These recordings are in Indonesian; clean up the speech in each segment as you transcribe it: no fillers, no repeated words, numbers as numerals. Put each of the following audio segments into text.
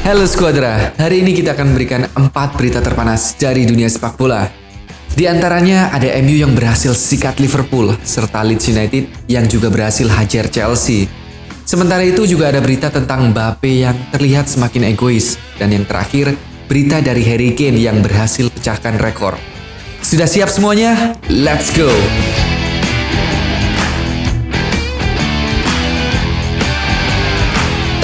Halo Squadra, hari ini kita akan memberikan 4 berita terpanas dari dunia sepak bola. Di antaranya ada MU yang berhasil sikat Liverpool, serta Leeds United yang juga berhasil hajar Chelsea. Sementara itu juga ada berita tentang Mbappe yang terlihat semakin egois. Dan yang terakhir, berita dari Harry Kane yang berhasil pecahkan rekor. Sudah siap semuanya? Let's go!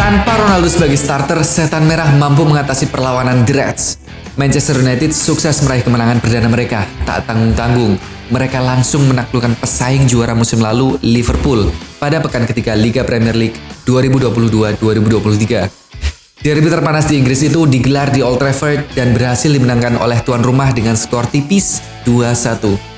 Tanpa Ronaldo sebagai starter, Setan Merah mampu mengatasi perlawanan The Reds. Manchester United sukses meraih kemenangan perdana mereka, tak tanggung-tanggung. Mereka langsung menaklukkan pesaing juara musim lalu, Liverpool, pada pekan ketiga Liga Premier League 2022-2023. Derby terpanas di Inggris itu digelar di Old Trafford dan berhasil dimenangkan oleh tuan rumah dengan skor tipis 2-1.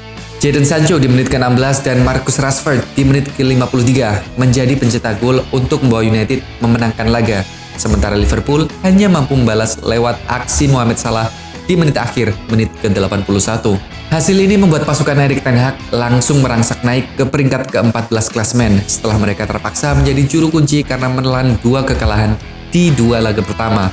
Jadon Sancho di menit ke-16 dan Marcus Rashford di menit ke-53 menjadi pencetak gol untuk membawa United memenangkan laga. Sementara Liverpool hanya mampu membalas lewat aksi Mohamed Salah di menit akhir, menit ke-81. Hasil ini membuat pasukan Erik ten Hag langsung merangsak naik ke peringkat ke-14 klasemen setelah mereka terpaksa menjadi juru kunci karena menelan 2 kekalahan di 2 laga pertama.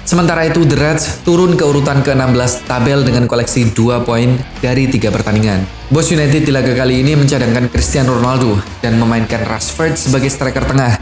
Sementara itu, The Reds turun ke urutan ke-16 tabel dengan koleksi 2 poin dari 3 pertandingan. Bos United di laga kali ini mencadangkan Cristiano Ronaldo dan memainkan Rashford sebagai striker tengah.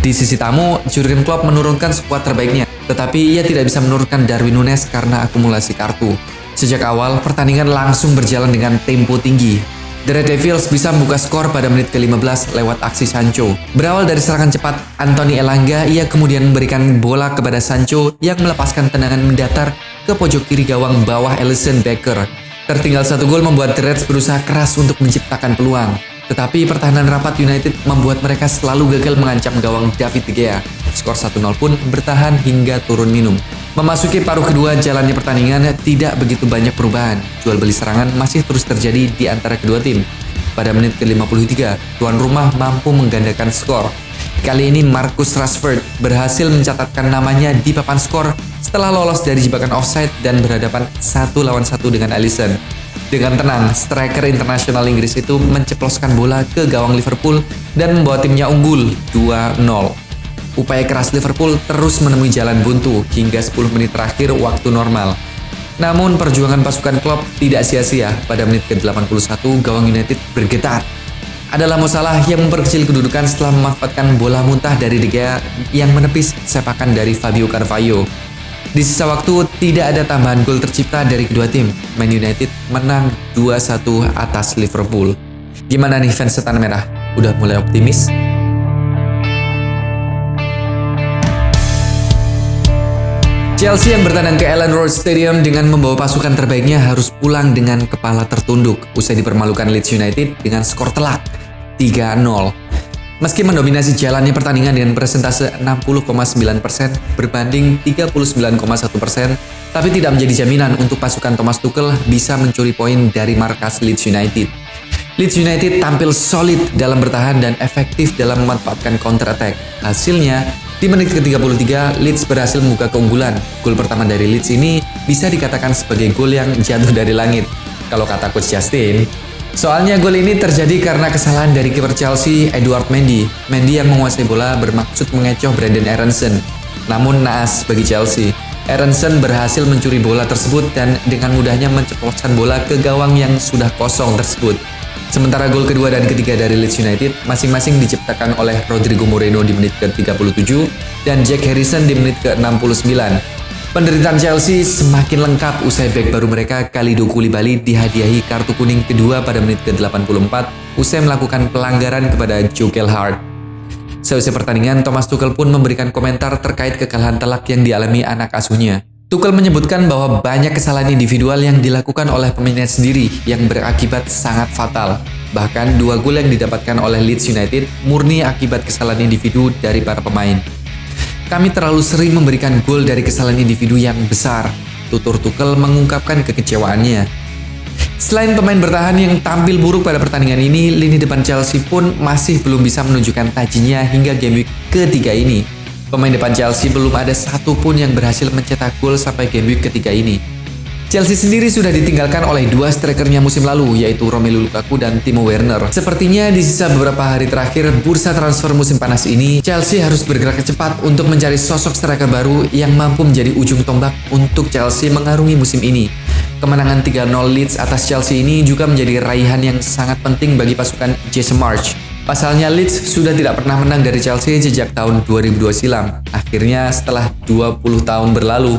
Di sisi tamu, Jurgen Klopp menurunkan skuad terbaiknya, tetapi ia tidak bisa menurunkan Darwin Núñez karena akumulasi kartu. Sejak awal, pertandingan langsung berjalan dengan tempo tinggi. The Red Devils bisa membuka skor pada menit ke-15 lewat aksi Sancho. Berawal dari serangan cepat Anthony Elanga, ia kemudian memberikan bola kepada Sancho yang melepaskan tendangan mendatar ke pojok kiri gawang bawah Alisson Becker. Tertinggal 1 gol membuat The Reds berusaha keras untuk menciptakan peluang. Tetapi pertahanan rapat United membuat mereka selalu gagal mengancam gawang David De Gea. Skor 1-0 pun bertahan hingga turun minum. Memasuki paruh kedua jalannya pertandingan tidak begitu banyak perubahan. Jual beli serangan masih terus terjadi di antara kedua tim. Pada menit ke-53, tuan rumah mampu menggandakan skor. Kali ini Marcus Rashford berhasil mencatatkan namanya di papan skor setelah lolos dari jebakan offside dan berhadapan 1 lawan 1 dengan Alisson. Dengan tenang, striker internasional Inggris itu menceploskan bola ke gawang Liverpool dan membawa timnya unggul 2-0. Upaya keras Liverpool terus menemui jalan buntu hingga 10 menit terakhir waktu normal. Namun perjuangan pasukan Klopp tidak sia-sia. Pada menit ke-81 gawang United bergetar. Adalah Mo Salah yang memperkecil kedudukan setelah memanfaatkan bola muntah dari De Gea yang menepis sepakan dari Fabio Carvalho. Di sisa waktu tidak ada tambahan gol tercipta dari kedua tim. Man United menang 2-1 atas Liverpool. Gimana nih fans Setan Merah? Udah mulai optimis? Chelsea yang bertandang ke Elland Road Stadium dengan membawa pasukan terbaiknya harus pulang dengan kepala tertunduk usai dipermalukan Leeds United dengan skor telak 3-0. Meski mendominasi jalannya pertandingan dengan persentase 60,9% berbanding 39,1%, tapi tidak menjadi jaminan untuk pasukan Thomas Tuchel bisa mencuri poin dari markas Leeds United. Leeds United tampil solid dalam bertahan dan efektif dalam memanfaatkan counter attack. Hasilnya, di menit ke-33, Leeds berhasil membuka keunggulan. Gol pertama dari Leeds ini bisa dikatakan sebagai gol yang jatuh dari langit, kalau kata Coach Justin. Soalnya gol ini terjadi karena kesalahan dari kiper Chelsea, Edouard Mendy. Mendy yang menguasai bola bermaksud mengecoh Brenden Aaronson. Namun naas bagi Chelsea. Aaronson berhasil mencuri bola tersebut dan dengan mudahnya menceploskan bola ke gawang yang sudah kosong tersebut. Sementara gol kedua dan ketiga dari Leeds United masing-masing diciptakan oleh Rodrigo Moreno di menit ke-37 dan Jack Harrison di menit ke-69. Penderitaan Chelsea semakin lengkap usai bek baru mereka Kalidou Koulibaly dihadiahi kartu kuning kedua pada menit ke-84 usai melakukan pelanggaran kepada Joe Gelhardt. Seusai pertandingan, Thomas Tuchel pun memberikan komentar terkait kekalahan telak yang dialami anak asuhnya. Tuchel menyebutkan bahwa banyak kesalahan individual yang dilakukan oleh pemainnya sendiri yang berakibat sangat fatal. Bahkan 2 gol yang didapatkan oleh Leeds United murni akibat kesalahan individu dari para pemain. Kami terlalu sering memberikan gol dari kesalahan individu yang besar, tutur Tuchel mengungkapkan kekecewaannya. Selain pemain bertahan yang tampil buruk pada pertandingan ini, lini depan Chelsea pun masih belum bisa menunjukkan tajinya hingga game week ketiga ini. Pemain depan Chelsea belum ada satupun yang berhasil mencetak gol sampai game week ketiga ini. Chelsea sendiri sudah ditinggalkan oleh dua strikernya musim lalu, yaitu Romelu Lukaku dan Timo Werner. Sepertinya di sisa beberapa hari terakhir bursa transfer musim panas ini, Chelsea harus bergerak cepat untuk mencari sosok striker baru yang mampu menjadi ujung tombak untuk Chelsea mengarungi musim ini. Kemenangan 3-0 Leeds atas Chelsea ini juga menjadi raihan yang sangat penting bagi pasukan Jesse Marsch. Pasalnya Leeds sudah tidak pernah menang dari Chelsea sejak tahun 2002 silam. Akhirnya setelah 20 tahun berlalu,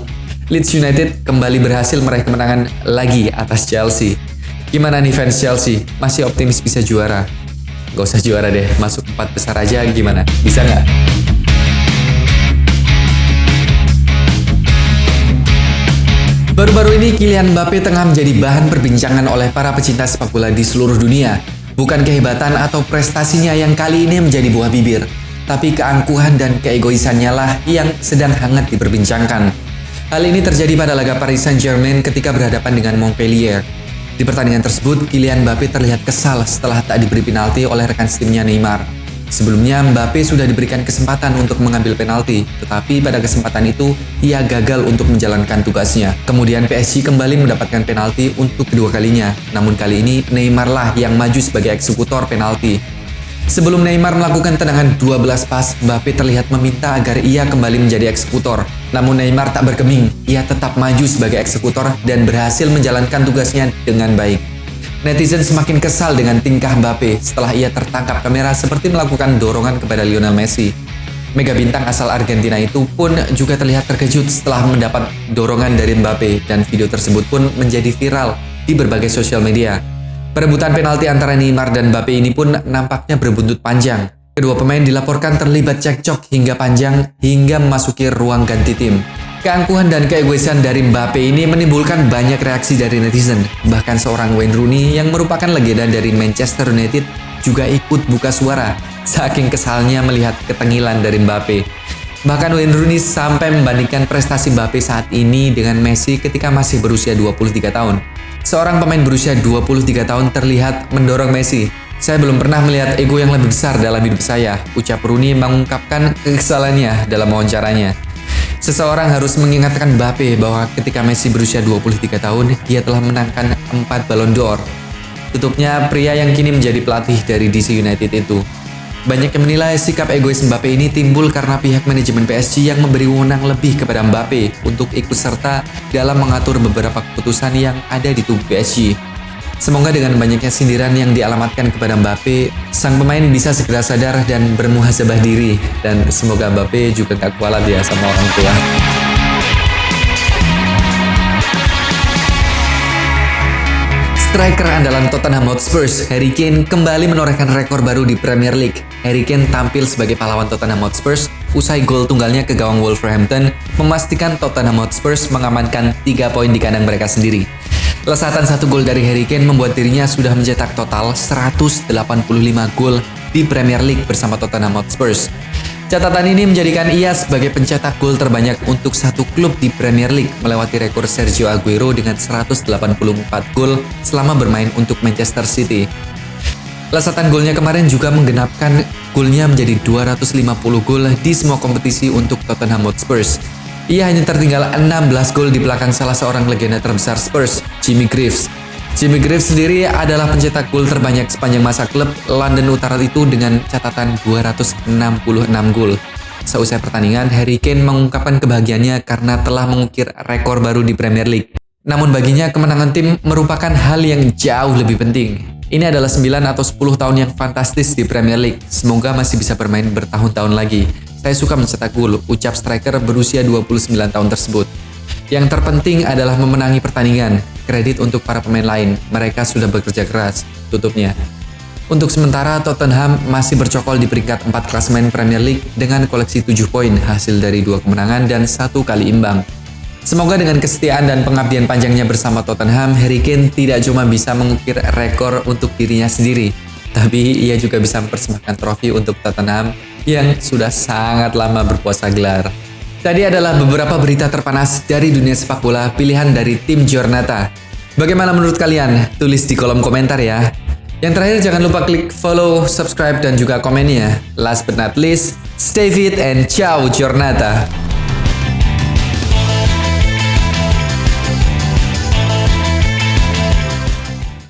Leeds United kembali berhasil meraih kemenangan lagi atas Chelsea. Gimana nih fans Chelsea? Masih optimis bisa juara? Gak usah juara deh, masuk 4 besar aja gimana? Bisa nggak? Baru-baru ini Kylian Mbappe tengah menjadi bahan perbincangan oleh para pecinta sepak bola di seluruh dunia. Bukan kehebatan atau prestasinya yang kali ini menjadi buah bibir, tapi keangkuhan dan keegoisannya lah yang sedang hangat diperbincangkan. Hal ini terjadi pada laga Paris Saint-Germain ketika berhadapan dengan Montpellier. Di pertandingan tersebut, Kylian Mbappe terlihat kesal setelah tak diberi penalti oleh rekan timnya Neymar. Sebelumnya, Mbappe sudah diberikan kesempatan untuk mengambil penalti, tetapi pada kesempatan itu, ia gagal untuk menjalankan tugasnya. Kemudian PSG kembali mendapatkan penalti untuk kedua kalinya, namun kali ini Neymar lah yang maju sebagai eksekutor penalti. Sebelum Neymar melakukan tendangan 12 pas, Mbappe terlihat meminta agar ia kembali menjadi eksekutor. Namun Neymar tak bergeming, ia tetap maju sebagai eksekutor dan berhasil menjalankan tugasnya dengan baik. Netizen semakin kesal dengan tingkah Mbappe setelah ia tertangkap kamera seperti melakukan dorongan kepada Lionel Messi. Mega bintang asal Argentina itu pun juga terlihat terkejut setelah mendapat dorongan dari Mbappe dan video tersebut pun menjadi viral di berbagai sosial media. Perebutan penalti antara Neymar dan Mbappe ini pun nampaknya berbuntut panjang. Kedua pemain dilaporkan terlibat cekcok hingga panjang hingga memasuki ruang ganti tim. Keangkuhan dan keegoisan dari Mbappe ini menimbulkan banyak reaksi dari netizen. Bahkan seorang Wayne Rooney yang merupakan legenda dari Manchester United juga ikut buka suara saking kesalnya melihat ketengilan dari Mbappe. Bahkan Wayne Rooney sampai membandingkan prestasi Mbappe saat ini dengan Messi ketika masih berusia 23 tahun. Seorang pemain berusia 23 tahun terlihat mendorong Messi. Saya belum pernah melihat ego yang lebih besar dalam hidup saya, ucap Rooney mengungkapkan kekesalannya dalam wawancaranya. Seseorang harus mengingatkan Mbappe bahwa ketika Messi berusia 23 tahun, dia telah menangkan 4 Ballon d'Or. Tutupnya pria yang kini menjadi pelatih dari DC United itu. Banyak yang menilai sikap egois Mbappe ini timbul karena pihak manajemen PSG yang memberi wewenang lebih kepada Mbappe untuk ikut serta dalam mengatur beberapa keputusan yang ada di tubuh PSG. Semoga dengan banyaknya sindiran yang dialamatkan kepada Mbappe, sang pemain bisa segera sadar dan bermuhasabah diri. Dan semoga Mbappe juga gak kualat ya sama orang tua. Striker andalan Tottenham Hotspur, Harry Kane kembali menorehkan rekor baru di Premier League. Harry Kane tampil sebagai pahlawan Tottenham Hotspur usai gol tunggalnya ke gawang Wolverhampton, memastikan Tottenham Hotspur mengamankan 3 poin di kandang mereka sendiri. Lesatan 1 gol dari Harry Kane membuat dirinya sudah mencetak total 185 gol di Premier League bersama Tottenham Hotspur. Catatan ini menjadikan ia sebagai pencetak gol terbanyak untuk satu klub di Premier League, melewati rekor Sergio Aguero dengan 184 gol selama bermain untuk Manchester City. Lesatan golnya kemarin juga menggenapkan golnya menjadi 250 gol di semua kompetisi untuk Tottenham Hotspur. Ia hanya tertinggal 16 gol di belakang salah seorang legenda terbesar Spurs, Jimmy Greaves. Jimmy Greaves sendiri adalah pencetak gol terbanyak sepanjang masa klub London Utara itu dengan catatan 266 gol. Seusai pertandingan, Harry Kane mengungkapkan kebahagiaannya karena telah mengukir rekor baru di Premier League. Namun baginya kemenangan tim merupakan hal yang jauh lebih penting. Ini adalah 9 atau 10 tahun yang fantastis di Premier League. Semoga masih bisa bermain bertahun-tahun lagi. Saya suka mencetak gol, ucap striker berusia 29 tahun tersebut. Yang terpenting adalah memenangi pertandingan. Kredit untuk para pemain lain, mereka sudah bekerja keras, tutupnya. Untuk sementara, Tottenham masih bercokol di peringkat 4 klasemen Premier League dengan koleksi 7 poin hasil dari 2 kemenangan dan 1 kali imbang. Semoga dengan kesetiaan dan pengabdian panjangnya bersama Tottenham, Harry Kane tidak cuma bisa mengukir rekor untuk dirinya sendiri, tapi ia juga bisa mempersembahkan trofi untuk Tottenham yang sudah sangat lama berpuasa gelar. Tadi adalah beberapa berita terpanas dari dunia sepak bola pilihan dari tim Giornata. Bagaimana menurut kalian? Tulis di kolom komentar ya. Yang terakhir jangan lupa klik follow, subscribe, dan juga komennya. Last but not least, stay fit and ciao Giornata.